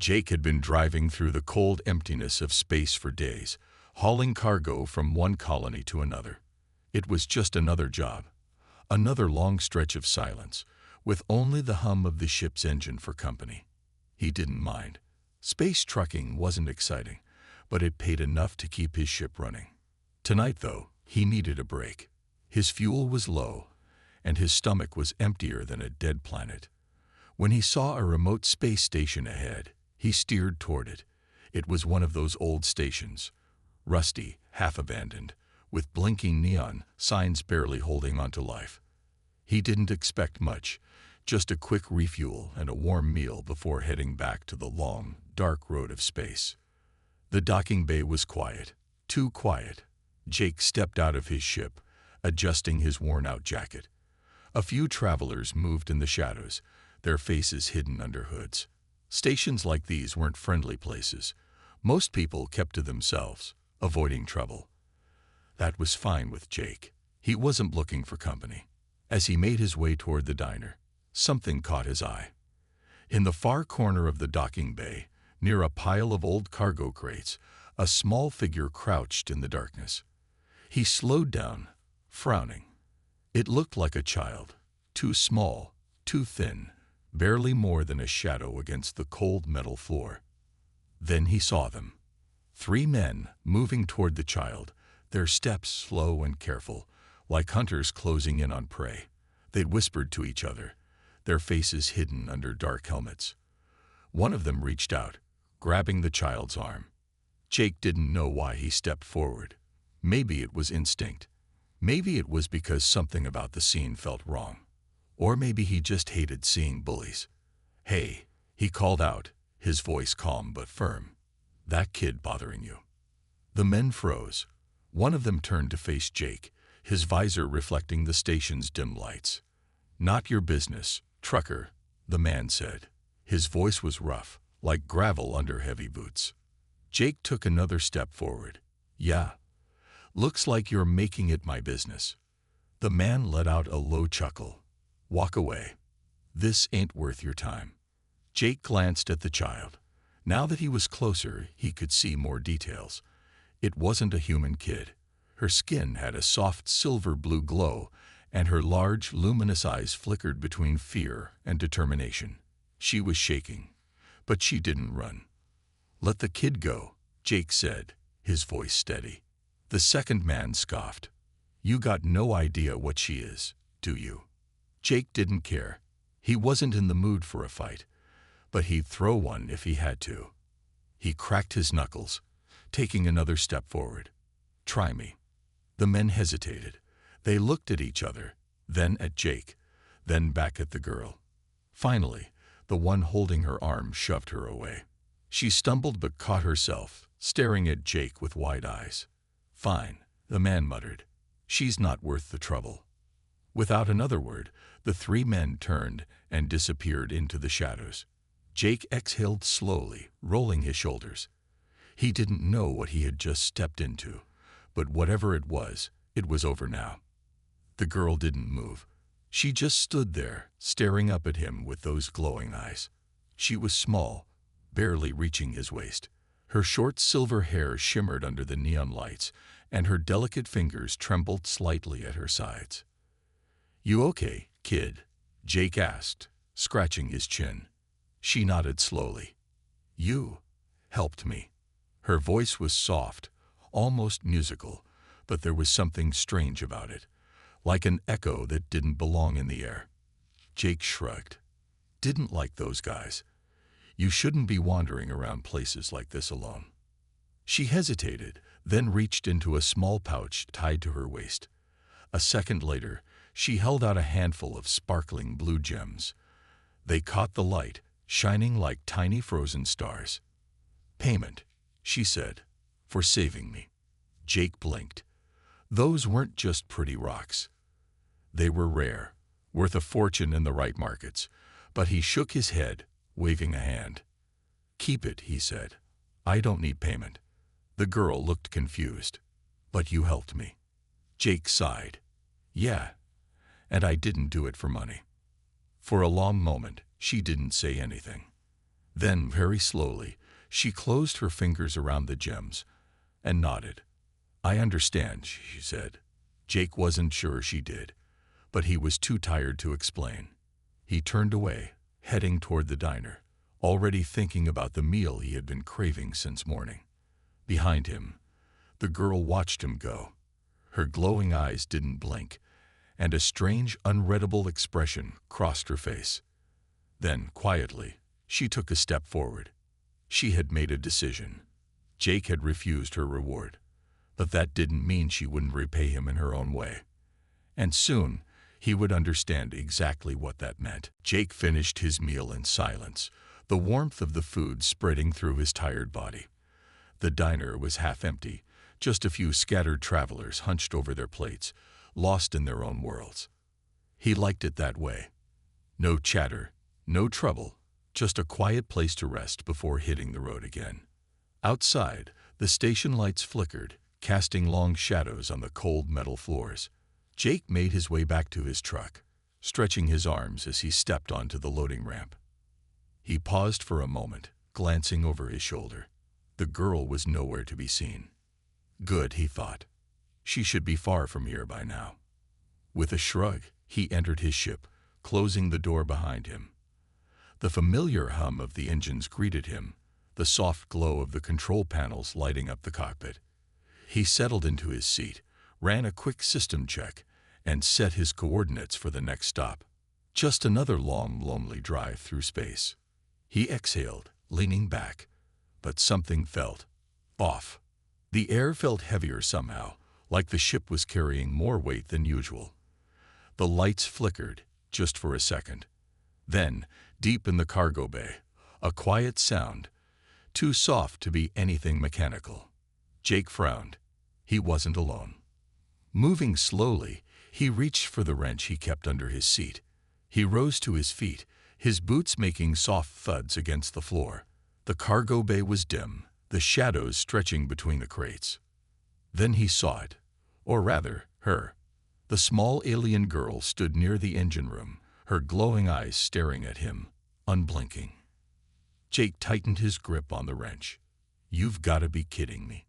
Jake had been driving through the cold emptiness of space for days, hauling cargo from one colony to another. It was just another job, another long stretch of silence, with only the hum of the ship's engine for company. He didn't mind. Space trucking wasn't exciting, but it paid enough to keep his ship running. Tonight, though, he needed a break. His fuel was low, and his stomach was emptier than a dead planet. When he saw a remote space station ahead, he steered toward it. It was one of those old stations, rusty, half-abandoned, with blinking neon signs barely holding on to life. He didn't expect much, just a quick refuel and a warm meal before heading back to the long, dark road of space. The docking bay was quiet, too quiet. Jake stepped out of his ship, adjusting his worn-out jacket. A few travelers moved in the shadows, their faces hidden under hoods. Stations like these weren't friendly places. Most people kept to themselves, avoiding trouble. That was fine with Jake. He wasn't looking for company. As he made his way toward the diner, something caught his eye. In the far corner of the docking bay, near a pile of old cargo crates, a small figure crouched in the darkness. He slowed down, frowning. It looked like a child, too small, too thin, barely more than a shadow against the cold metal floor. Then he saw them. 3 men moving toward the child, their steps slow and careful, like hunters closing in on prey. They'd whispered to each other, their faces hidden under dark helmets. One of them reached out, grabbing the child's arm. Jake didn't know why he stepped forward. Maybe it was instinct. Maybe it was because something about the scene felt wrong. Or maybe he just hated seeing bullies. "Hey," he called out, his voice calm but firm. "That kid bothering you?" The men froze. One of them turned to face Jake, his visor reflecting the station's dim lights. "Not your business, trucker," the man said. His voice was rough, like gravel under heavy boots. Jake took another step forward. "Yeah. Looks like you're making it my business." The man let out a low chuckle. "Walk away. This ain't worth your time." Jake glanced at the child. Now that he was closer, he could see more details. It wasn't a human kid. Her skin had a soft silver-blue glow, and her large, luminous eyes flickered between fear and determination. She was shaking, but she didn't run. "Let the kid go," Jake said, his voice steady. The second man scoffed. "You got no idea what she is, do you?" Jake didn't care. He wasn't in the mood for a fight, but he'd throw one if he had to. He cracked his knuckles, taking another step forward. "Try me." The men hesitated. They looked at each other, then at Jake, then back at the girl. Finally, the one holding her arm shoved her away. She stumbled but caught herself, staring at Jake with wide eyes. "Fine," the man muttered. "She's not worth the trouble." Without another word, the 3 men turned and disappeared into the shadows. Jake exhaled slowly, rolling his shoulders. He didn't know what he had just stepped into, but whatever it was over now. The girl didn't move. She just stood there, staring up at him with those glowing eyes. She was small, barely reaching his waist. Her short silver hair shimmered under the neon lights, and her delicate fingers trembled slightly at her sides. "You okay, kid?" Jake asked, scratching his chin. She nodded slowly. "You helped me." Her voice was soft, almost musical, but there was something strange about it, like an echo that didn't belong in the air. Jake shrugged. "Didn't like those guys. You shouldn't be wandering around places like this alone." She hesitated, then reached into a small pouch tied to her waist. A second later, she held out a handful of sparkling blue gems. They caught the light, shining like tiny frozen stars. "Payment," she said, "for saving me." Jake blinked. Those weren't just pretty rocks. They were rare, worth a fortune in the right markets, but he shook his head, waving a hand. "Keep it," he said. "I don't need payment." The girl looked confused. "But you helped me." Jake sighed. "Yeah, and I didn't do it for money." For a long moment, she didn't say anything. Then, very slowly, she closed her fingers around the gems and nodded. "I understand," she said. Jake wasn't sure she did, but he was too tired to explain. He turned away, heading toward the diner, already thinking about the meal he had been craving since morning. Behind him, the girl watched him go. Her glowing eyes didn't blink, and a strange, unreadable expression crossed her face. Then, quietly, she took a step forward. She had made a decision. Jake had refused her reward, but that didn't mean she wouldn't repay him in her own way. And soon, he would understand exactly what that meant. Jake finished his meal in silence, the warmth of the food spreading through his tired body. The diner was half empty, just a few scattered travelers hunched over their plates, lost in their own worlds. He liked it that way. No chatter, no trouble, just a quiet place to rest before hitting the road again. Outside, the station lights flickered, casting long shadows on the cold metal floors. Jake made his way back to his truck, stretching his arms as he stepped onto the loading ramp. He paused for a moment, glancing over his shoulder. The girl was nowhere to be seen. Good, he thought. She should be far from here by now. With a shrug, he entered his ship, closing the door behind him. The familiar hum of the engines greeted him, the soft glow of the control panels lighting up the cockpit. He settled into his seat, ran a quick system check, and set his coordinates for the next stop. Just another long, lonely drive through space. He exhaled, leaning back, but something felt off. The air felt heavier somehow, like the ship was carrying more weight than usual. The lights flickered, just for a second. Then, deep in the cargo bay, a quiet sound, too soft to be anything mechanical. Jake frowned. He wasn't alone. Moving slowly, he reached for the wrench he kept under his seat. He rose to his feet, his boots making soft thuds against the floor. The cargo bay was dim, the shadows stretching between the crates. Then he saw it, or rather, her. The small alien girl stood near the engine room, her glowing eyes staring at him, unblinking. Jake tightened his grip on the wrench. "You've got to be kidding me."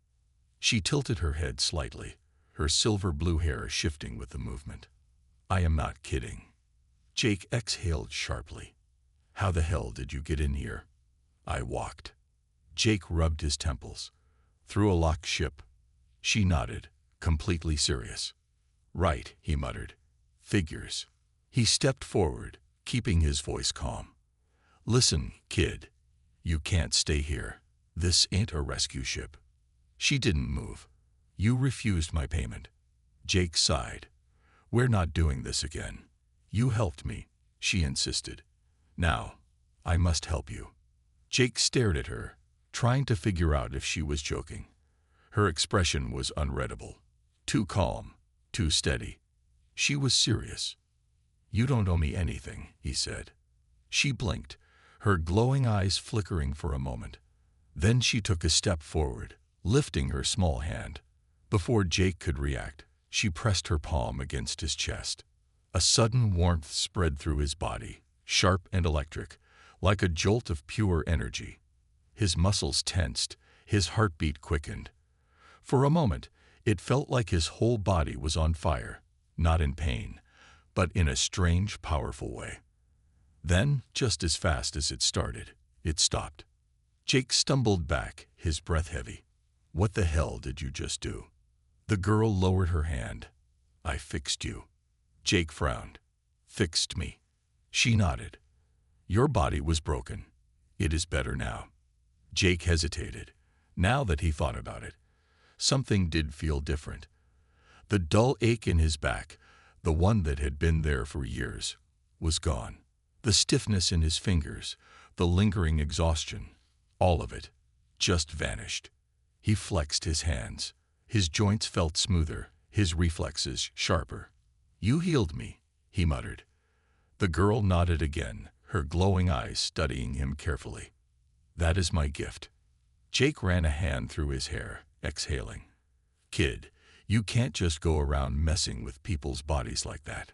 She tilted her head slightly, her silver blue hair shifting with the movement. "I am not kidding." Jake exhaled sharply. "How the hell did you get in here?" "I walked." Jake rubbed his temples. "Through a locked ship?" She nodded, completely serious. "Right," he muttered. "Figures." He stepped forward, keeping his voice calm. "Listen, kid. You can't stay here. This ain't a rescue ship." She didn't move. "You refused my payment." Jake sighed. "We're not doing this again. You helped me," she insisted. "Now, I must help you." Jake stared at her, trying to figure out if she was joking. Her expression was unreadable. Too calm, too steady. She was serious. "You don't owe me anything," he said. She blinked, her glowing eyes flickering for a moment. Then she took a step forward, lifting her small hand. Before Jake could react, she pressed her palm against his chest. A sudden warmth spread through his body, sharp and electric, like a jolt of pure energy. His muscles tensed, his heartbeat quickened. For a moment, it felt like his whole body was on fire, not in pain, but in a strange, powerful way. Then, just as fast as it started, it stopped. Jake stumbled back, his breath heavy. "What the hell did you just do?" The girl lowered her hand. "I fixed you." Jake frowned. "Fixed me?" She nodded. "Your body was broken. It is better now." Jake hesitated. Now that he thought about it, something did feel different. The dull ache in his back, the one that had been there for years, was gone. The stiffness in his fingers, the lingering exhaustion, all of it, just vanished. He flexed his hands. His joints felt smoother, his reflexes sharper. "You healed me," he muttered. The girl nodded again, her glowing eyes studying him carefully. "That is my gift." Jake ran a hand through his hair, exhaling. "Kid, you can't just go around messing with people's bodies like that."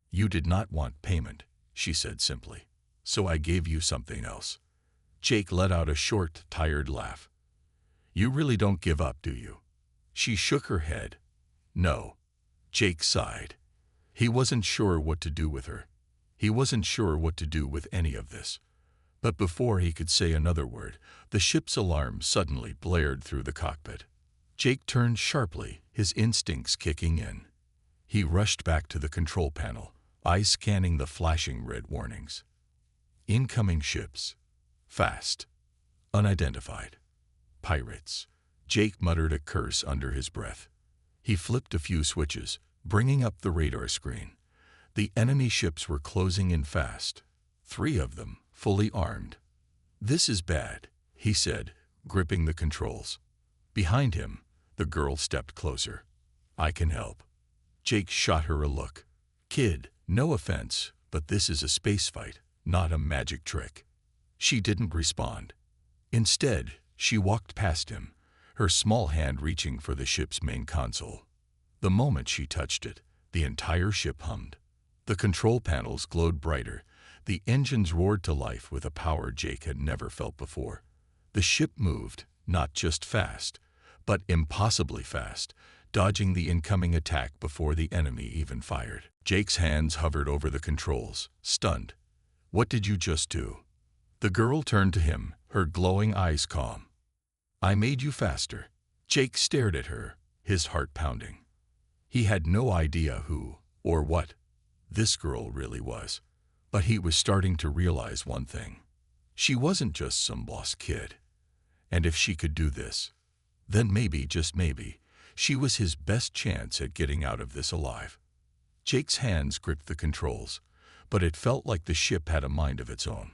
"You did not want payment," she said simply. "So I gave you something else." Jake let out a short, tired laugh. You really don't give up, do you? She shook her head. No. Jake sighed. He wasn't sure what to do with her. He wasn't sure what to do with any of this. But before he could say another word, the ship's alarm suddenly blared through the cockpit. Jake turned sharply, his instincts kicking in. He rushed back to the control panel, eyes scanning the flashing red warnings. Incoming ships. Fast. Unidentified. Pirates. Jake muttered a curse under his breath. He flipped a few switches, bringing up the radar screen. The enemy ships were closing in fast. 3 of them, fully armed. This is bad, he said, gripping the controls. Behind him, the girl stepped closer. I can help. Jake shot her a look. Kid, no offense, but this is a space fight, not a magic trick. She didn't respond. Instead, she walked past him, her small hand reaching for the ship's main console. The moment she touched it, the entire ship hummed. The control panels glowed brighter. The engines roared to life with a power Jake had never felt before. The ship moved, not just fast, but impossibly fast, dodging the incoming attack before the enemy even fired. Jake's hands hovered over the controls, stunned. What did you just do? The girl turned to him, her glowing eyes calm. I made you faster. Jake stared at her, his heart pounding. He had no idea who, or what, this girl really was. But he was starting to realize one thing. She wasn't just some lost kid. And if she could do this, then maybe, just maybe, she was his best chance at getting out of this alive. Jake's hands gripped the controls, but it felt like the ship had a mind of its own.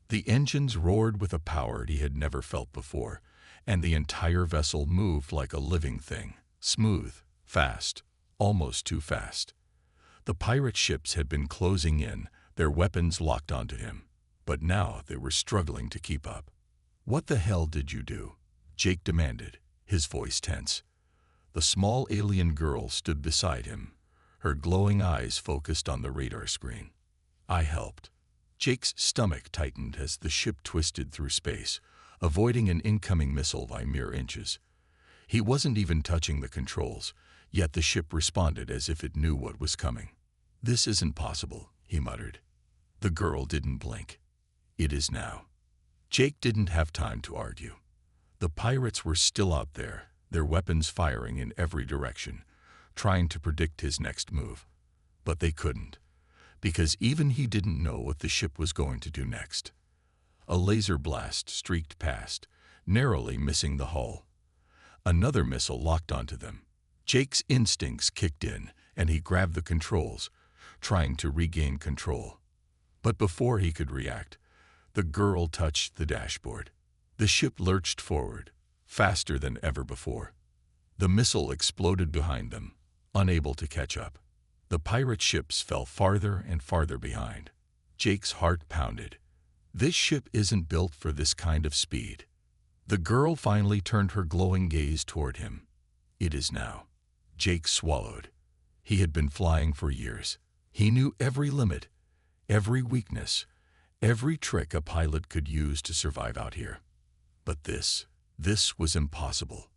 The engines roared with a power he had never felt before, and the entire vessel moved like a living thing, smooth, fast, almost too fast. The pirate ships had been closing in, their weapons locked onto him, but now they were struggling to keep up. What the hell did you do? Jake demanded, his voice tense. The small alien girl stood beside him, her glowing eyes focused on the radar screen. I helped. Jake's stomach tightened as the ship twisted through space, avoiding an incoming missile by mere inches. He wasn't even touching the controls, yet the ship responded as if it knew what was coming. This isn't possible, he muttered. The girl didn't blink. It is now. Jake didn't have time to argue. The pirates were still out there, their weapons firing in every direction, trying to predict his next move. But they couldn't, because even he didn't know what the ship was going to do next. A laser blast streaked past, narrowly missing the hull. Another missile locked onto them. Jake's instincts kicked in, and he grabbed the controls, trying to regain control. But before he could react, the girl touched the dashboard. The ship lurched forward, faster than ever before. The missile exploded behind them, unable to catch up. The pirate ships fell farther and farther behind. Jake's heart pounded. This ship isn't built for this kind of speed. The girl finally turned her glowing gaze toward him. It is now. Jake swallowed. He had been flying for years. He knew every limit, every weakness, every trick a pilot could use to survive out here. But this was impossible.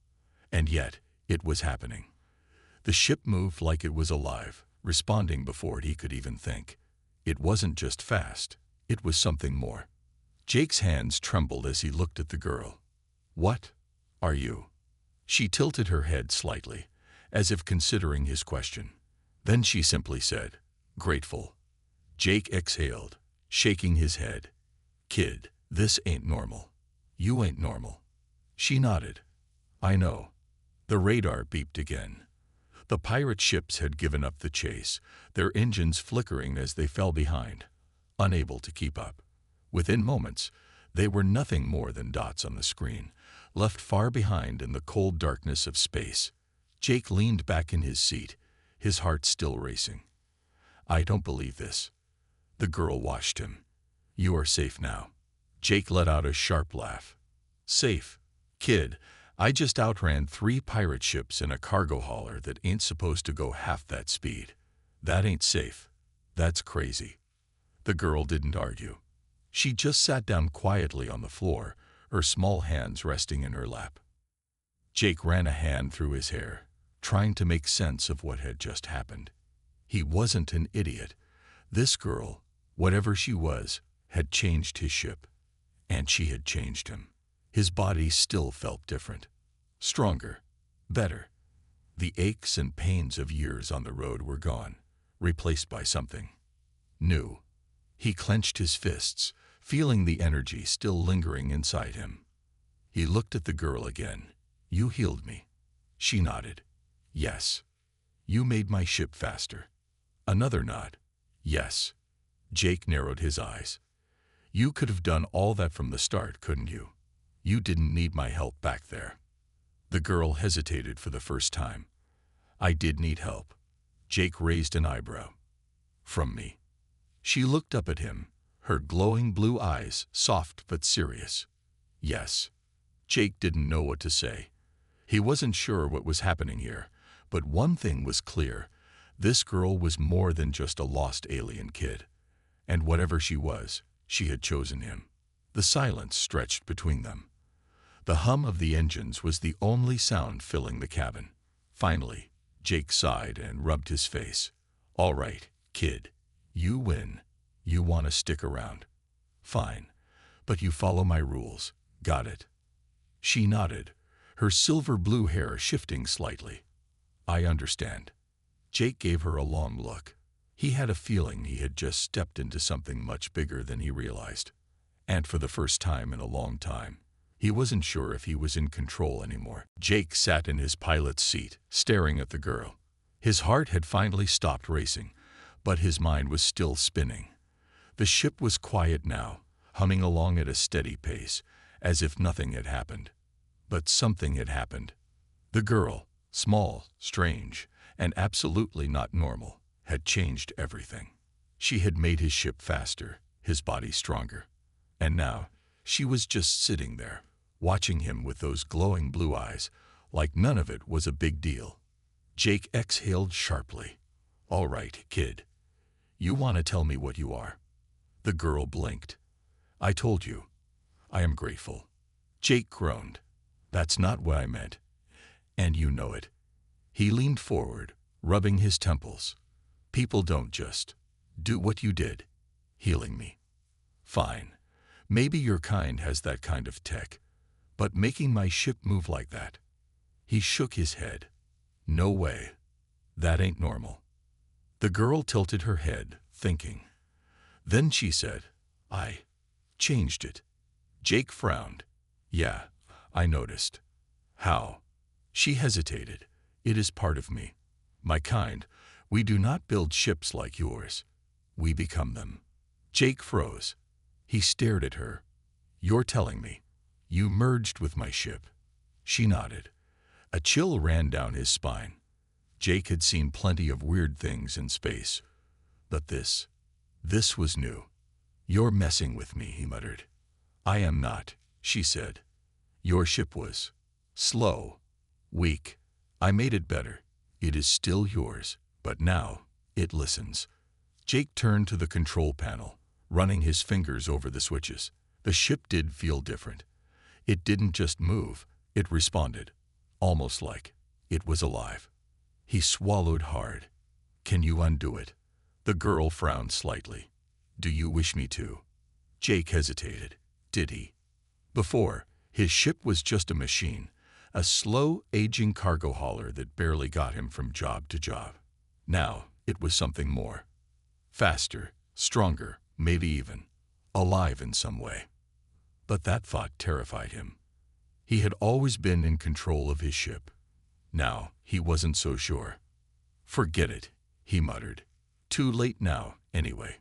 And yet, it was happening. The ship moved like it was alive, responding before he could even think. It wasn't just fast, it was something more. Jake's hands trembled as he looked at the girl. What are you? She tilted her head slightly, as if considering his question. Then she simply said, grateful. Jake exhaled, shaking his head. Kid, this ain't normal. You ain't normal. She nodded. I know. The radar beeped again. The pirate ships had given up the chase, their engines flickering as they fell behind, unable to keep up. Within moments, they were nothing more than dots on the screen, left far behind in the cold darkness of space. Jake leaned back in his seat, his heart still racing. I don't believe this. The girl watched him. You are safe now. Jake let out a sharp laugh. Safe? Kid, I just outran 3 pirate ships in a cargo hauler that ain't supposed to go half that speed. That ain't safe. That's crazy. The girl didn't argue. She just sat down quietly on the floor, her small hands resting in her lap. Jake ran a hand through his hair, trying to make sense of what had just happened. He wasn't an idiot. This girl, whatever she was, had changed his ship. And she had changed him. His body still felt different. Stronger. Better. The aches and pains of years on the road were gone, replaced by something new. He clenched his fists, feeling the energy still lingering inside him. He looked at the girl again. You healed me. She nodded. Yes. You made my ship faster. Another nod. Yes. Jake narrowed his eyes. You could have done all that from the start, couldn't you? You didn't need my help back there. The girl hesitated for the first time. I did need help. Jake raised an eyebrow. From me. She looked up at him, her glowing blue eyes soft but serious. Yes. Jake didn't know what to say. He wasn't sure what was happening here, but one thing was clear. This girl was more than just a lost alien kid. And whatever she was, she had chosen him. The silence stretched between them. The hum of the engines was the only sound filling the cabin. Finally, Jake sighed and rubbed his face. All right, kid. You win. You want to stick around. Fine. But you follow my rules. Got it? She nodded, her silver blue hair shifting slightly. I understand. Jake gave her a long look. He had a feeling he had just stepped into something much bigger than he realized. And for the first time in a long time, he wasn't sure if he was in control anymore. Jake sat in his pilot's seat, staring at the girl. His heart had finally stopped racing, but his mind was still spinning. The ship was quiet now, humming along at a steady pace, as if nothing had happened. But something had happened. The girl, small, strange, and absolutely not normal, had changed everything. She had made his ship faster, his body stronger. And now, she was just sitting there, watching him with those glowing blue eyes, like none of it was a big deal. Jake exhaled sharply. All right, kid. You want to tell me what you are? The girl blinked. I told you. I am grateful. Jake groaned. That's not what I meant. And you know it. He leaned forward, rubbing his temples. People don't just do what you did, healing me. Fine. Maybe your kind has that kind of tech, but making my ship move like that. He shook his head. No way. That ain't normal. The girl tilted her head, thinking. Then she said, I changed it. Jake frowned. Yeah, I noticed. How? She hesitated. It is part of me. My kind, we do not build ships like yours. We become them. Jake froze. He stared at her. You're telling me. You merged with my ship. She nodded. A chill ran down his spine. Jake had seen plenty of weird things in space. But this was new. You're messing with me, he muttered. I am not, she said. Your ship was slow, weak. I made it better. It is still yours, but now it listens. Jake turned to the control panel, running his fingers over the switches. The ship did feel different. It didn't just move, it responded, almost like it was alive. He swallowed hard. Can you undo it? The girl frowned slightly. Do you wish me to? Jake hesitated. Did he? Before, his ship was just a machine, a slow, aging cargo hauler that barely got him from job to job. Now, it was something more. Faster, stronger, maybe even alive in some way. But that thought terrified him. He had always been in control of his ship. Now, he wasn't so sure. Forget it, he muttered. Too late now, anyway.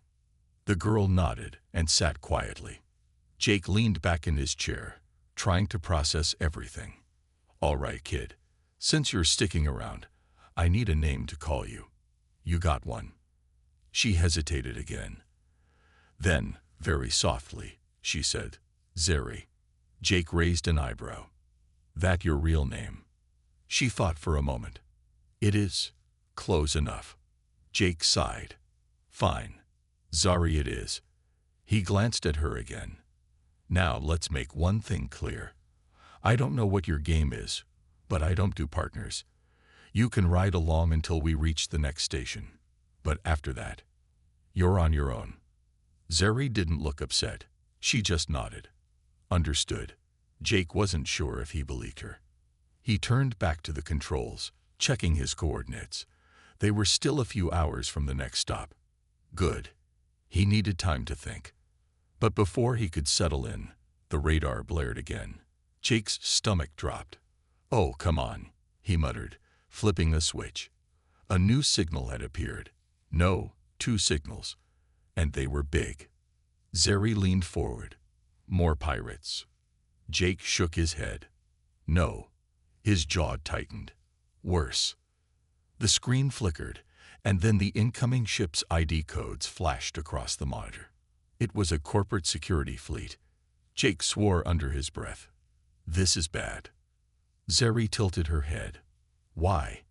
The girl nodded and sat quietly. Jake leaned back in his chair, trying to process everything. All right, kid. Since you're sticking around, I need a name to call you. You got one? She hesitated again. Then, very softly, she said, Zeri. Jake raised an eyebrow. That your real name? She thought for a moment. It is. Close enough. Jake sighed. Fine. Zari it is. He glanced at her again. Now let's make one thing clear. I don't know what your game is, but I don't do partners. You can ride along until we reach the next station. But after that, you're on your own. Zeri didn't look upset. She just nodded. Understood. Jake wasn't sure if he believed her. He turned back to the controls, checking his coordinates. They were still a few hours from the next stop. Good. He needed time to think. But before he could settle in, the radar blared again. Jake's stomach dropped. "Oh, come on," he muttered, flipping a switch. A new signal had appeared. No, 2 signals. And they were big. Zeri leaned forward. More pirates. Jake shook his head. No. His jaw tightened. Worse. The screen flickered, and then the incoming ship's ID codes flashed across the monitor. It was a corporate security fleet. Jake swore under his breath. This is bad. Zeri tilted her head. Why?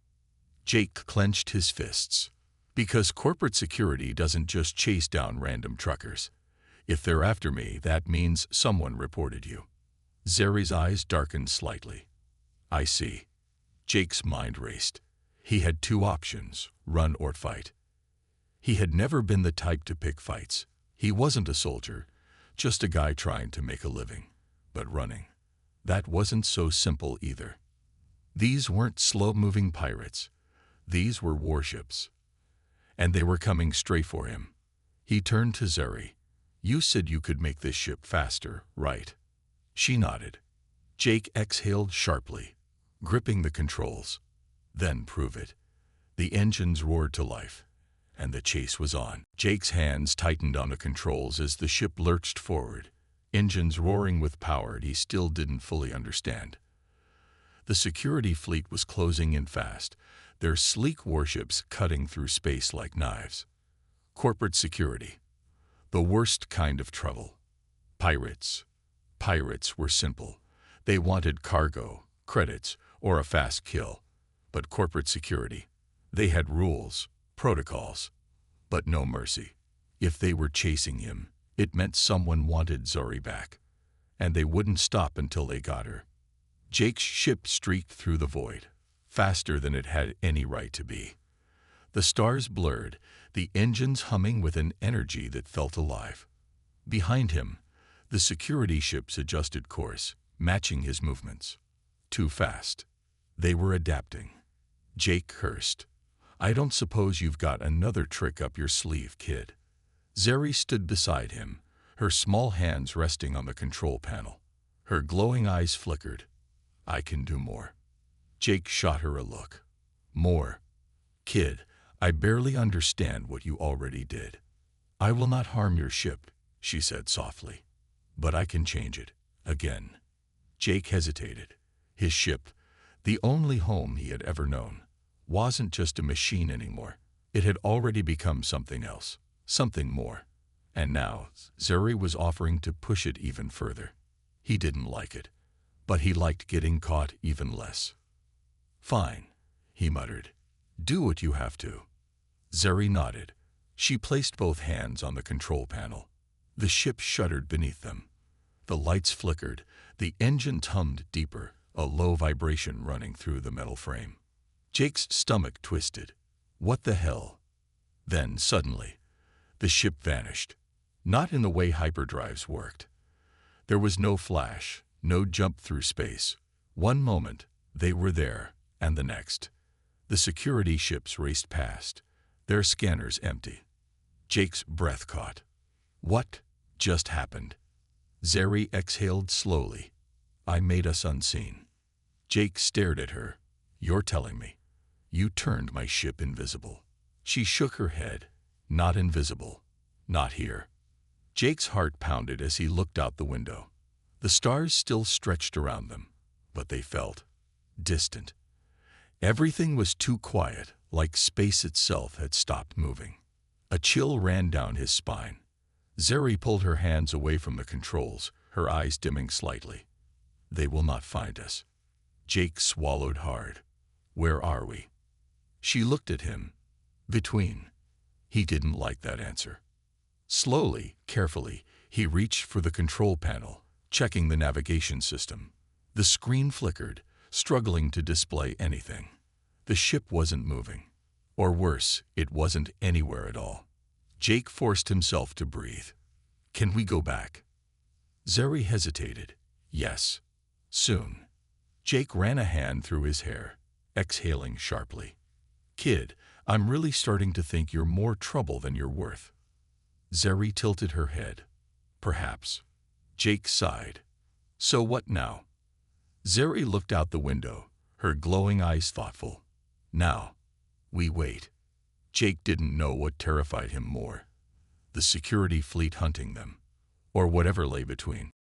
Jake clenched his fists. Because corporate security doesn't just chase down random truckers. If they're after me, that means someone reported you. Zeri's eyes darkened slightly. I see. Jake's mind raced. He had 2 options, run or fight. He had never been the type to pick fights. He wasn't a soldier, just a guy trying to make a living. But running, that wasn't so simple either. These weren't slow-moving pirates. These were warships. And they were coming straight for him. He turned to Zeri. You said you could make this ship faster, right? She nodded. Jake exhaled sharply, gripping the controls. Then prove it. The engines roared to life, and the chase was on. Jake's hands tightened on the controls as the ship lurched forward, engines roaring with power he still didn't fully understand. The security fleet was closing in fast, their sleek warships cutting through space like knives. Corporate security. The worst kind of trouble. Pirates. Pirates were simple. They wanted cargo, credits, or a fast kill. But corporate security. They had rules, protocols, but no mercy. If they were chasing him, it meant someone wanted Zori back. And they wouldn't stop until they got her. Jake's ship streaked through the void, faster than it had any right to be. The stars blurred, the engines humming with an energy that felt alive. Behind him, the security ships adjusted course, matching his movements. Too fast. They were adapting. Jake cursed. I don't suppose you've got another trick up your sleeve, kid. Zeri stood beside him, her small hands resting on the control panel. Her glowing eyes flickered. I can do more. Jake shot her a look. More. Kid, I barely understand what you already did. I will not harm your ship, she said softly. But I can change it. Again. Jake hesitated. His ship, the only home he had ever known, wasn't just a machine anymore. It had already become something else, something more. And now, Zeri was offering to push it even further. He didn't like it, but he liked getting caught even less. Fine, he muttered. Do what you have to. Zeri nodded. She placed both hands on the control panel. The ship shuddered beneath them. The lights flickered, the engines hummed deeper, a low vibration running through the metal frame. Jake's stomach twisted. What the hell? Then, suddenly, the ship vanished. Not in the way hyperdrives worked. There was no flash, no jump through space. One moment, they were there, and the next. The security ships raced past, their scanners empty. Jake's breath caught. What just happened? Zeri exhaled slowly. I made us unseen. Jake stared at her. You're telling me. You turned my ship invisible. She shook her head. Not invisible. Not here. Jake's heart pounded as he looked out the window. The stars still stretched around them, but they felt distant. Everything was too quiet, like space itself had stopped moving. A chill ran down his spine. Zeri pulled her hands away from the controls, her eyes dimming slightly. They will not find us. Jake swallowed hard. Where are we? She looked at him. Between. He didn't like that answer. Slowly, carefully, he reached for the control panel, checking the navigation system. The screen flickered, struggling to display anything. The ship wasn't moving. Or worse, it wasn't anywhere at all. Jake forced himself to breathe. Can we go back? Zeri hesitated. Yes. Soon. Jake ran a hand through his hair, exhaling sharply. Kid, I'm really starting to think you're more trouble than you're worth. Zeri tilted her head. Perhaps. Jake sighed. So what now? Zeri looked out the window, her glowing eyes thoughtful. Now, we wait. Jake didn't know what terrified him more. The security fleet hunting them, or whatever lay between.